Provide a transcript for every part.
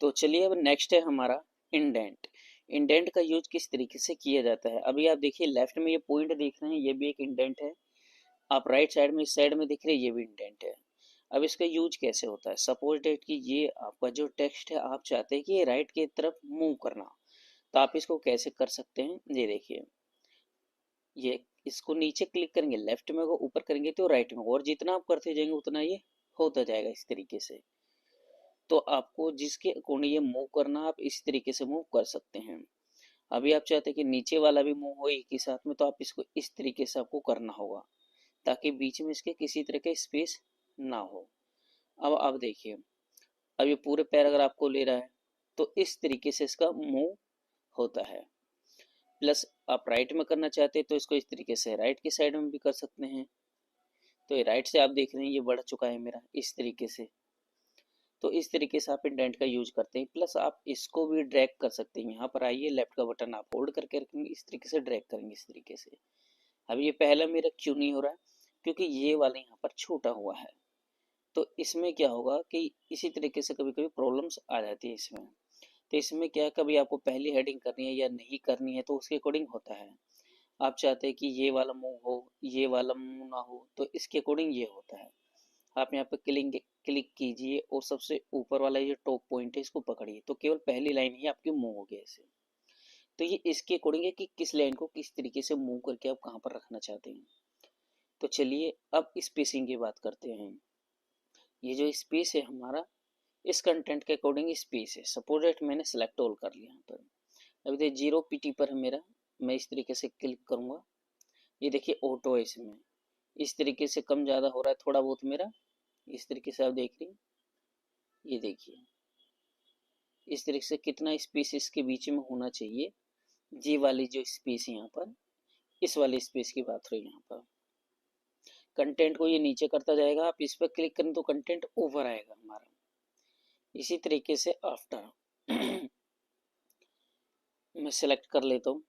तो चलिए अब नेक्स्ट है हमारा इंडेंट। इंडेंट का यूज किस तरीके से किया जाता है। अभी आप देखिए लेफ्ट में ये पॉइंट देख रहे हैं, ये भी एक इंडेंट है। आप राइट साइड में इस साइड में देख रहे हैं, ये भी इंडेंट है। अब इसका यूज कैसे होता है। सपोज डेट कि ये आपका जो टेक्स्ट है आप चाहते हैं कि ये राइट की तरफ मूव करना, तो आप इसको कैसे कर सकते हैं। ये देखिए, ये इसको नीचे क्लिक करेंगे लेफ्ट में होगा, ऊपर करेंगे तो राइट में होगा, और जितना आप करते जाएंगे उतना ये होता जाएगा इस तरीके से। तो आपको जिसके अकॉर्डिंग ये मूव करना, आप इस तरीके से मूव कर सकते हैं। अभी आप चाहते हैं कि नीचे वाला भी मूव हो एक ही साथ में, तो आप इसको इस तरीके से आपको करना होगा ताकि बीच में इसके किसी तरह का स्पेस ना हो। अब आप देखिए, अब ये पूरे पैराग्राफ आपको ले रहा है, तो इस तरीके से इसका मूव होता है। प्लस आप राइट में करना चाहते हैं तो इसको इस तरीके से राइट की साइड में भी कर सकते हैं। तो ये राइट से आप देख रहे हैं ये बढ़ चुका है मेरा इस तरीके से। तो इस तरीके से आप इंडेंट का यूज करते हैं। प्लस आप इसको भी ड्रैग कर सकते हैं। यहाँ पर आइए, लेफ्ट का बटन आप होल्ड करके रखेंगे, इस तरीके से ड्रैग करेंगे इस तरीके से। अब ये पहला मेरा क्यों नहीं हो रहा है, क्योंकि ये वाला यहाँ पर छोटा हुआ है। तो इसमें क्या होगा कि इसी तरीके से कभी कभी प्रॉब्लम्स आ जाती है इसमें। तो इसमें क्या, कभी आपको पहली हेडिंग करनी है या नहीं करनी है, तो उसके अकॉर्डिंग होता है। आप चाहते हैं कि ये वाला मूव हो, ये वाला मूव ना हो, तो इसके अकॉर्डिंग ये होता है। आप यहाँ पे क्लिक कीजिए और सबसे ऊपर वाला ये टॉप पॉइंट है इसको पकड़िए, तो केवल पहली लाइन ही आपकी मूव हो गई ऐसे। तो ये इसके अकॉर्डिंग है कि किस लाइन को किस तरीके से मूव करके आप कहाँ पर रखना चाहते हैं। तो चलिए अब स्पेसिंग की बात करते हैं। ये जो स्पेस है हमारा, इस कंटेंट के अकॉर्डिंग स्पेस है। सपोज दैट मैंने सेलेक्ट ऑल कर लिया यहाँ पर। अभी देखिए 0 pt पर है मेरा, मैं इस तरीके से क्लिक करूंगा, ये देखिए ऑटो है इसमें। इस तरीके से कम ज़्यादा हो रहा है थोड़ा बहुत मेरा, इस तरीके से आप देख रही हैं। ये देखिए इस तरीके से कितना स्पेस इसके बीच में होना चाहिए। जी वाली जो स्पेस है यहाँ पर, इस वाले स्पेस की बात रही यहाँ पर। कंटेंट को ये नीचे करता जाएगा, आप इस पर क्लिक करें तो कंटेंट ऊपर आएगा हमारा। इसी तरीके से आफ्टर मैं सेलेक्ट कर लेता हूँ।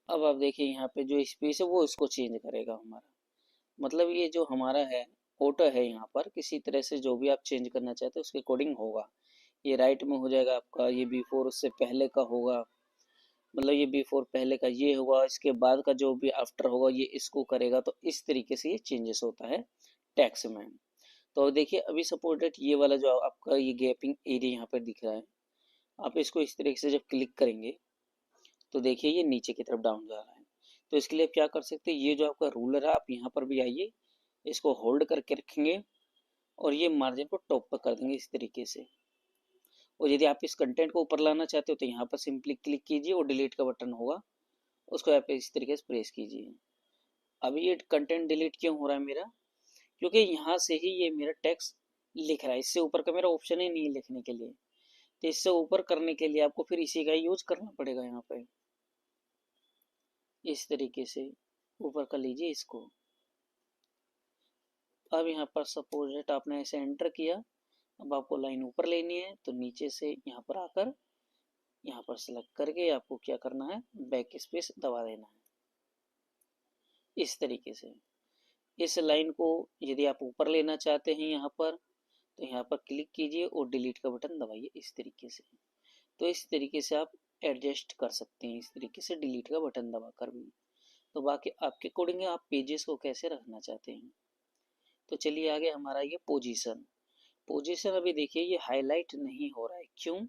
अब आप देखिए यहाँ पे जो स्पेस है वो इसको चेंज करेगा हमारा। मतलब ये जो हमारा है ऑटो है, यहाँ पर किसी तरह से जो भी आप चेंज करना चाहते हैं उसके अकॉर्डिंग होगा। ये राइट में हो जाएगा आपका, ये बिफोर उससे पहले का होगा, मतलब ये बिफोर पहले का ये होगा, इसके बाद का जो भी आफ्टर होगा ये इसको करेगा। तो इस तरीके से ये चेंजेस होता है टैक्स में। तो देखिए अभी सपोज डेट ये वाला जो आपका ये गैपिंग एरिया यहाँ पर दिख रहा है, आप इसको इस तरीके से जब क्लिक करेंगे तो देखिए ये नीचे की तरफ डाउन जा रहा है। तो इसके लिए आप क्या कर सकते हैं, ये जो आपका रूलर है आप यहाँ पर भी आइए, इसको होल्ड करके रखेंगे और ये मार्जिन को टॉप पर कर देंगे इस तरीके से। और यदि आप इस कंटेंट को ऊपर लाना चाहते हो तो यहाँ पर सिंपली क्लिक कीजिए और डिलीट का बटन होगा, उसको यहाँ पे इस तरीके से प्रेस कीजिए। अभी ये कंटेंट डिलीट क्यों हो रहा है मेरा, क्योंकि यहाँ से ही ये मेरा टेक्स्ट लिख रहा है, इससे ऊपर का मेरा ऑप्शन ही नहीं है लिखने के लिए। तो इससे ऊपर करने के लिए आपको फिर इसी का यूज करना पड़ेगा। यहाँ पे इस तरीके से ऊपर कर लीजिए इसको। अब यहाँ पर सपोज डेट आपने ऐसे एंटर किया, अब आपको लाइन ऊपर लेनी है तो नीचे से यहाँ पर आकर यहाँ पर सेलेक्ट करके आपको क्या करना है, बैक स्पेस दबा देना है इस तरीके से। इस लाइन को यदि आप ऊपर लेना चाहते हैं यहाँ पर, तो यहाँ पर क्लिक कीजिए और डिलीट का बटन दबाइए इस तरीके से। तो इस तरीके से आप एडजस्ट कर सकते हैं, इस तरीके से डिलीट का बटन दबाकर भी। तो बाकी आपके अकॉर्डिंग आप पेजेस को कैसे रखना चाहते हैं। तो चलिए आगे हमारा ये पोजीशन। पोजीशन अभी देखिए ये हाईलाइट नहीं हो रहा है, क्यों,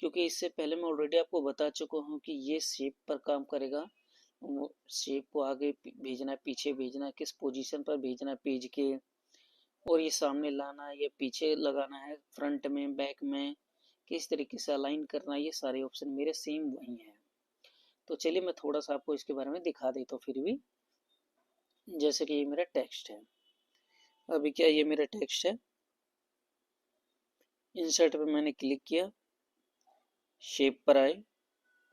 क्योंकि इससे पहले मैं ऑलरेडी आपको बता चुका हूँ कि ये शेप पर काम करेगा। शेप को आगे भेजना है, पीछे भेजना है, किस पोजीशन पर भेजना है पेज के, और ये सामने लाना है या पीछे लगाना है, फ्रंट में बैक में किस तरीके से अलाइन करना है, ये सारे ऑप्शन मेरे सेम वही हैं। तो चलिए मैं थोड़ा सा आपको इसके बारे में दिखा देता हूँ फिर भी। जैसे कि ये मेरा टेक्स्ट है, अभी क्या ये मेरा टेक्स्ट है, इंसर्ट पे मैंने क्लिक किया, शेप पर आए,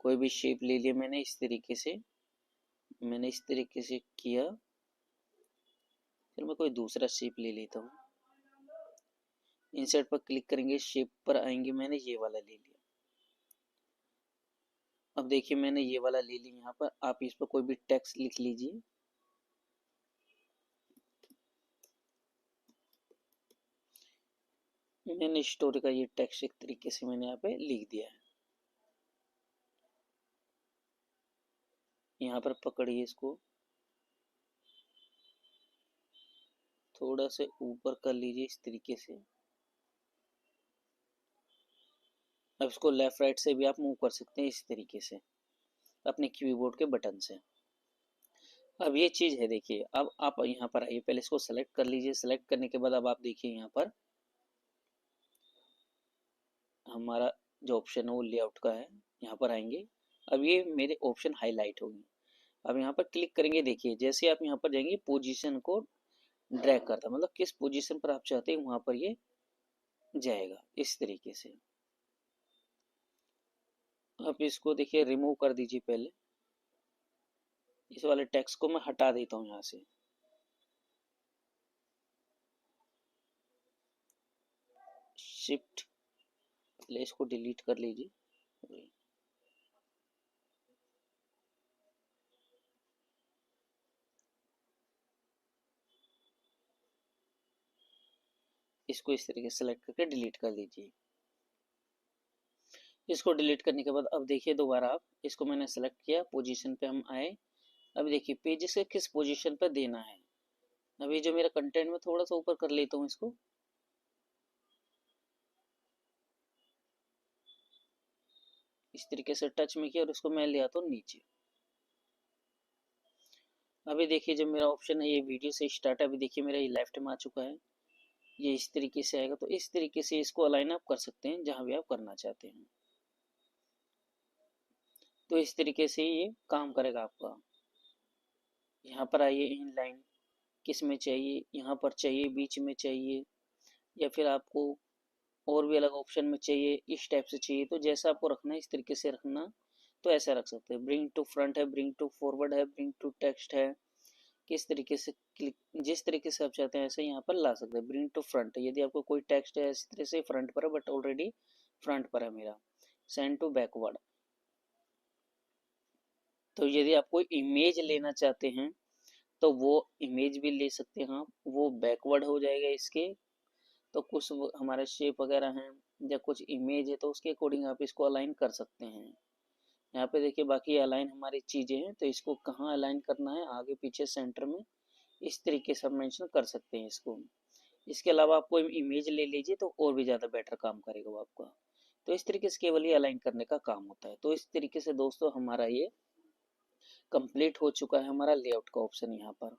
कोई भी शेप ले लिया मैंने इस तरीके से, मैंने इस तरीके से किया। फिर मैं कोई दूसरा शेप ले लेता हूँ, इंसर्ट पर क्लिक करेंगे, शेप पर आएंगे, मैंने ये वाला ले लिया। अब देखिए मैंने ये वाला ले लिया, यहाँ पर आप इस पर कोई भी टेक्स्ट लिख लीजिए। मैंने स्टोरी का ये टेक्स्ट एक तरीके से मैंने यहाँ पे लिख दिया है। यहाँ पर पकड़िए इसको, थोड़ा से ऊपर कर लीजिए इस तरीके से। अब इसको लेफ्ट राइट से भी आप मूव कर सकते हैं इस तरीके से अपने कीबोर्ड के बटन से। अब ये चीज है, देखिए अब आप यहाँ पर आइए, पहले इसको सेलेक्ट कर लीजिए। सेलेक्ट करने के बाद अब आप देखिए यहाँ पर हमारा जो ऑप्शन है वो लेआउट का है। यहाँ पर आएंगे, अब ये मेरे ऑप्शन हाईलाइट होंगे। अब यहाँ पर क्लिक करेंगे, देखिए जैसे आप यहाँ पर जाएंगे पोजीशन को ड्रैग करता, मतलब किस पोजीशन पर आप चाहते हैं वहां पर ये जाएगा इस तरीके से। अब इसको देखिए रिमूव कर दीजिए। पहले इस वाले टेक्स्ट को मैं हटा देता हूँ यहाँ से। शिफ्ट, पहले इसको डिलीट कर लीजिए। इसको इस तरीके से सेलेक्ट करके डिलीट कर दीजिए। इसको डिलीट करने के बाद अब देखिए दोबारा आप, इसको मैंने सेलेक्ट किया, पोजीशन पे हम आए। अब देखिए पेजेस के किस पोजीशन पर देना है। अभी जो मेरा कंटेंट में थोड़ा सा ऊपर कर लेता हूँ इसको, इस तरीके से टच में किया और इसको मैं ले आता हूँ नीचे। अभी देखिए जो मेरा ऑप्शन है ये वीडियो से स्टार्ट है, अभी देखिए मेरा ये लेफ्ट में आ चुका है। ये इस तरीके से आएगा, तो इस तरीके से इसको अलाइन आप कर सकते हैं जहां भी आप करना चाहते हैं। तो इस तरीके से ये काम करेगा आपका। यहाँ पर आइए, इन लाइन किस में चाहिए, यहाँ पर चाहिए, बीच में चाहिए, या फिर आपको और भी अलग ऑप्शन में चाहिए, इस टाइप से चाहिए, तो जैसा आपको रखना है इस तरीके से रखना, तो ऐसा रख सकते हैं। ब्रिंग टू फ्रंट है, ब्रिंग टू फॉरवर्ड है, ब्रिंग टू टेक्स्ट है, किस तरीके से क्लिक, जिस तरीके से आप चाहते हैं ऐसे यहाँ पर ला सकते हैं। ब्रिंग टू फ्रंट है, यदि आपको कोई टेक्स्ट है इस तरह से फ्रंट पर है, बट ऑलरेडी फ्रंट पर है मेरा। सेंड टू बैकवर्ड, तो यदि आप कोई इमेज लेना चाहते हैं तो वो इमेज भी ले सकते हैं आप, वो बैकवर्ड हो जाएगा इसके। तो कुछ हमारे शेप वगैरह हैं या कुछ इमेज है तो उसके अकॉर्डिंग आप इसको अलाइन कर सकते हैं। यहाँ पे देखिए बाकी अलाइन हमारी चीजें हैं, तो इसको कहाँ अलाइन करना है, आगे पीछे सेंटर में, इस तरीके से हम मेंशन कर सकते हैं इसको। इसके अलावा आप कोई इमेज ले लीजिए तो और भी ज़्यादा बेटर काम करेगा वो आपका। तो इस तरीके से केवल ये अलाइन करने का काम होता है। तो इस तरीके से दोस्तों हमारा ये कंप्लीट हो चुका है, हमारा लेआउट का ऑप्शन यहाँ पर।